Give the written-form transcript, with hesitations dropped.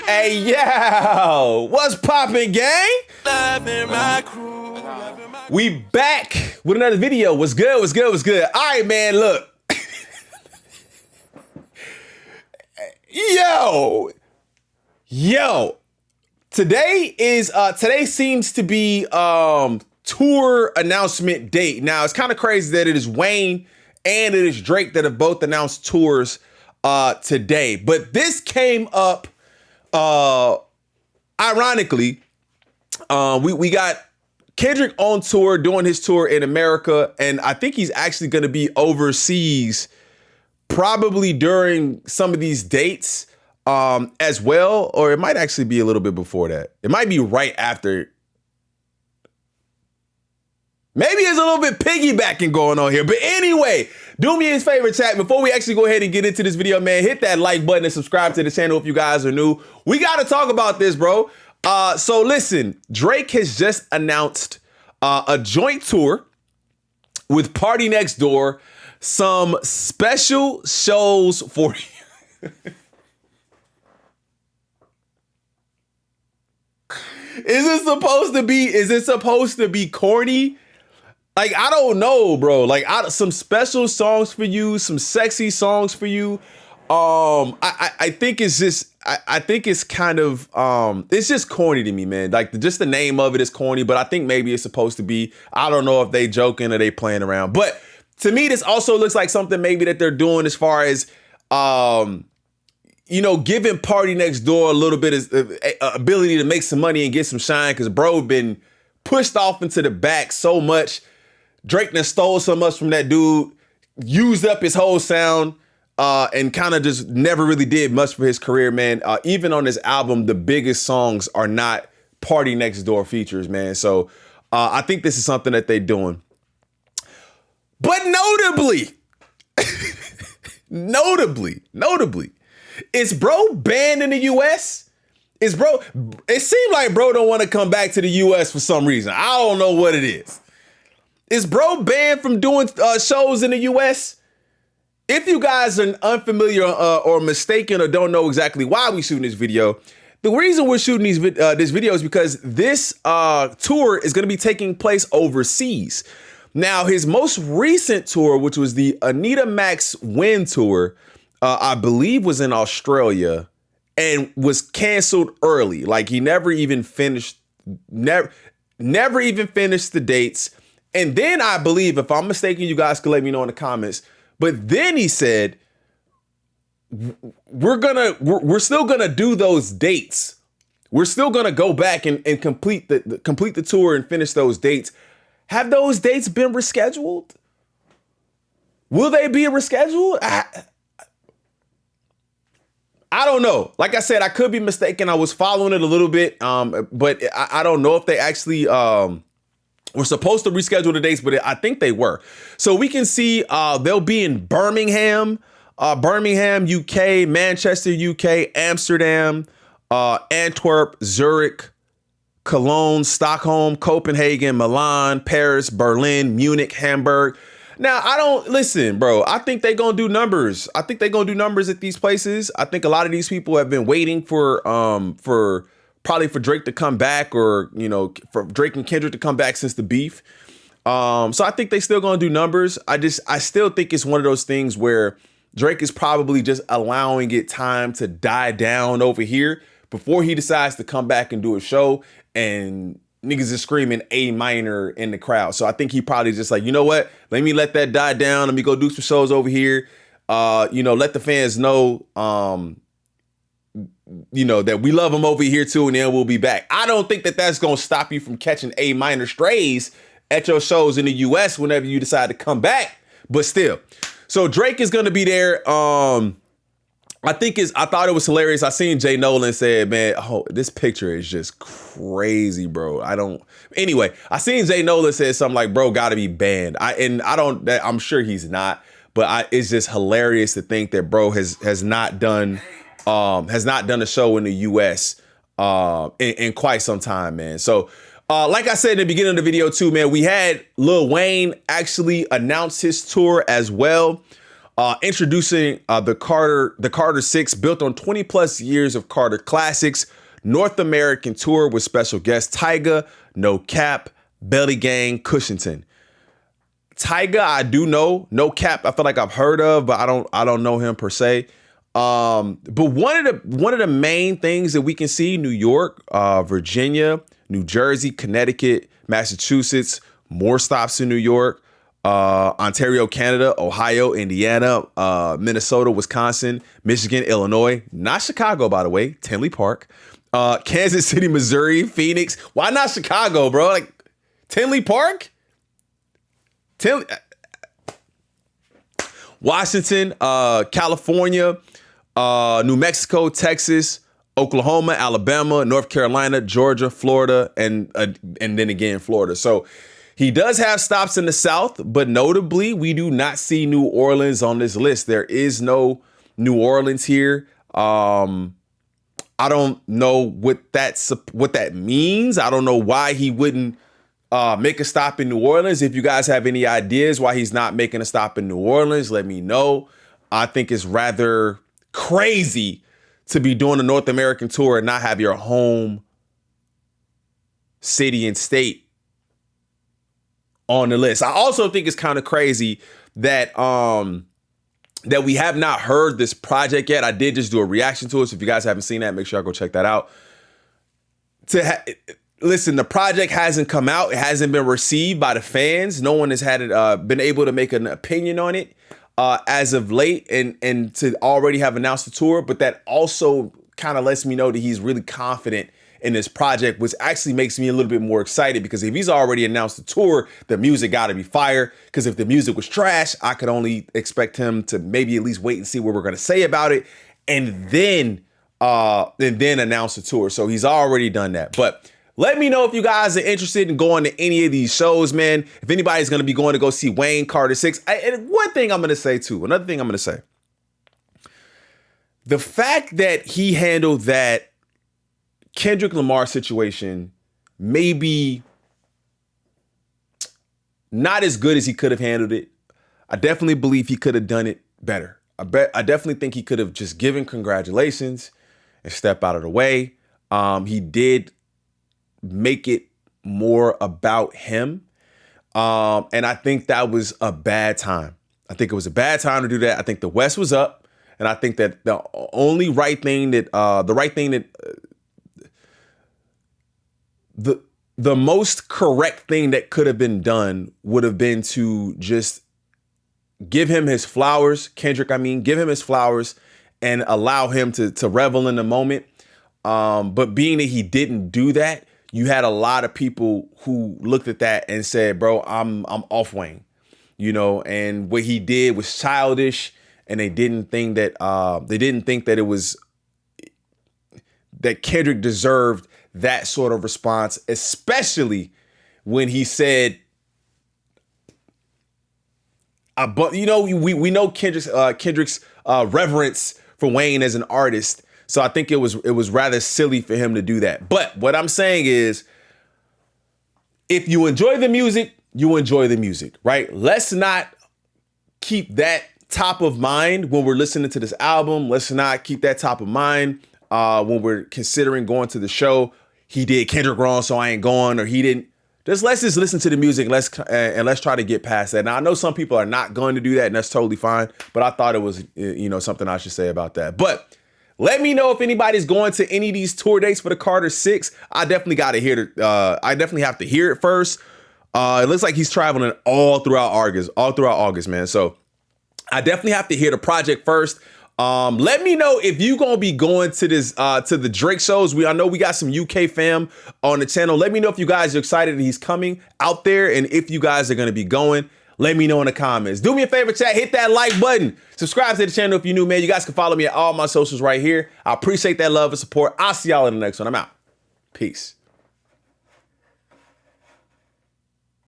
Hey, yo, what's poppin', gang? We back with another video. What's good, what's good, what's good? All right, man, look. Yo, today seems to be tour announcement date. Now, it's kind of crazy that it is Wayne and it is Drake that have both announced tours today. But this came up ironically. We got Kendrick on tour, doing his tour in America, and I think he's actually going to be overseas probably during some of these dates as well, or it might actually be a little bit before that. It might be right after. Maybe there's a little bit piggybacking going on here. But anyway, do me his favor, chat. Before we actually go ahead and get into this video, man, hit that like button and subscribe to the channel if you guys are new. We got to talk about this, bro. So listen, Drake has just announced a joint tour with PartyNextDoor, some special shows for you. Is it supposed to be corny? Like, I don't know, bro. Like, some special songs for you, some sexy songs for you. I think it's just, I think it's kind of, it's just corny to me, man. Like, just the name of it is corny, but I think maybe it's supposed to be. I don't know if they joking or they playing around. But to me, this also looks like something maybe that they're doing as far as, you know, giving PartyNextDoor a little bit of ability to make some money and get some shine, because bro been pushed off into the back so much. Drake done stole so much from that dude, used up his whole sound, and kind of just never really did much for his career, man. Even on this album, the biggest songs are not PartyNextDoor features, man. So I think this is something that they're doing. But notably, is bro banned in the US? It seemed like bro don't want to come back to the US for some reason. I don't know what it is. Is bro banned from doing shows in the US? If you guys are unfamiliar or mistaken or don't know exactly why we shooting this video, the reason we're shooting this video is because this tour is going to be taking place overseas. Now, his most recent tour, which was the Anita Max Win Tour, I believe was in Australia and was canceled early. Like, he never even finished the dates. And then I believe, if I'm mistaken, you guys can let me know in the comments. But then he said, we're still gonna do those dates. We're still gonna go back and complete the tour and finish those dates. Have those dates been rescheduled? Will they be rescheduled? I don't know. Like I said, I could be mistaken. I was following it a little bit, but I don't know if they actually were supposed to reschedule the dates, but I think they were. So we can see they'll be in Birmingham, UK, Manchester, UK, Amsterdam, Antwerp, Zurich, Cologne, Stockholm, Copenhagen, Milan, Paris, Berlin, Munich, Hamburg. Now, listen, bro, I think they're going to do numbers. I think they're going to do numbers at these places. I think a lot of these people have been waiting for Drake to come back, or, you know, for Drake and Kendrick to come back since the beef. So I think they still going to do numbers. I still think it's one of those things where Drake is probably just allowing it time to die down over here before he decides to come back and do a show, and niggas is screaming A minor in the crowd. So I think he probably just like, you know what? Let me let that die down. Let me go do some shows over here. You know, let the fans know, you know, that we love them over here too, and then we'll be back. I don't think that that's going to stop you from catching A minor strays at your shows in the US whenever you decide to come back, but still. So Drake is going to be there. I thought it was hilarious. I seen Jay Nolan said, man, oh, this picture is just crazy, bro. Anyway, I seen Jay Nolan said something like, bro, gotta be banned. I'm sure he's not, but it's just hilarious to think that bro has not done a show in the US in quite some time, man. So like I said in the beginning of the video too, man, we had Lil Wayne actually announce his tour as well. Introducing the Carter 6, built on 20 plus years of Carter classics, North American tour with special guests Tyga, No Cap, Belly Gang, Cushington. Tyga, I do know. No Cap, I feel like I've heard of, but I don't know him per se. But one of the main things that we can see: New York, Virginia, New Jersey, Connecticut, Massachusetts, more stops in New York, Ontario, Canada, Ohio, Indiana, Minnesota, Wisconsin, Michigan, Illinois, not Chicago, by the way, Tinley Park, Kansas City, Missouri, Phoenix. Why not Chicago, bro? Like Tinley Park? Washington, California, New Mexico, Texas, Oklahoma, Alabama, North Carolina, Georgia, Florida, and then again Florida. So he does have stops in the South, but notably we do not see New Orleans on this list. There is no New Orleans here. I don't know what that means. I don't know why he wouldn't make a stop in New Orleans. If you guys have any ideas why he's not making a stop in New Orleans, let me know. I think it's rather crazy to be doing a North American tour and not have your home city and state on the list. I also think it's kind of crazy that that we have not heard this project yet. I did just do a reaction to it. So if you guys haven't seen that, make sure I go check that out. Listen, the project hasn't come out. It hasn't been received by the fans. No one has been able to make an opinion on it as of late, and to already have announced the tour. But that also kind of lets me know that he's really confident in this project, which actually makes me a little bit more excited, because if he's already announced the tour, the music got to be fire. Because if the music was trash, I could only expect him to maybe at least wait and see what we're going to say about it, and then announce the tour. So he's already done that. But let me know if you guys are interested in going to any of these shows, man. If anybody's going to be going to go see Wayne Carter 6. And one thing I'm going to say too, another thing I'm going to say. The fact that he handled that Kendrick Lamar situation maybe not as good as he could have handled it. I definitely believe he could have done it better. I definitely think he could have just given congratulations and step out of the way. He did make it more about him. And I think that was a bad time. I think it was a bad time to do that. I think the West was up. And I think that the most correct thing that could have been done would have been to just give him his flowers, give him his flowers and allow him to revel in the moment. But being that he didn't do that, you had a lot of people who looked at that and said, bro, I'm off Wayne, and what he did was childish, and they didn't think that it was that Kendrick deserved that sort of response, especially when he said, but we know Kendrick's reverence for Wayne as an artist. So I think it was rather silly for him to do that. But what I'm saying is, if you enjoy the music, you enjoy the music, right? Let's not keep that top of mind when we're listening to this album. Let's not keep that top of mind when we're considering going to the show. He did Kendrick wrong, so I ain't going, or he didn't. Let's just listen to the music. Let's try to get past that. Now, I know some people are not going to do that, and that's totally fine. But I thought it was, something I should say about that. But let me know if anybody's going to any of these tour dates for the Carter 6. I definitely got to hear it. I definitely have to hear it first. It looks like he's traveling all throughout August, man. So I definitely have to hear the project first. Let me know if you gonna be going to this to the Drake shows. I know we got some UK fam on the channel. Let me know if you guys are excited that he's coming out there, and if you guys are gonna be going. Let me know in the comments. Do me a favor, chat. Hit that like button. Subscribe to the channel if you're new, man. You guys can follow me at all my socials right here. I appreciate that love and support. I'll see y'all in the next one. I'm out. Peace.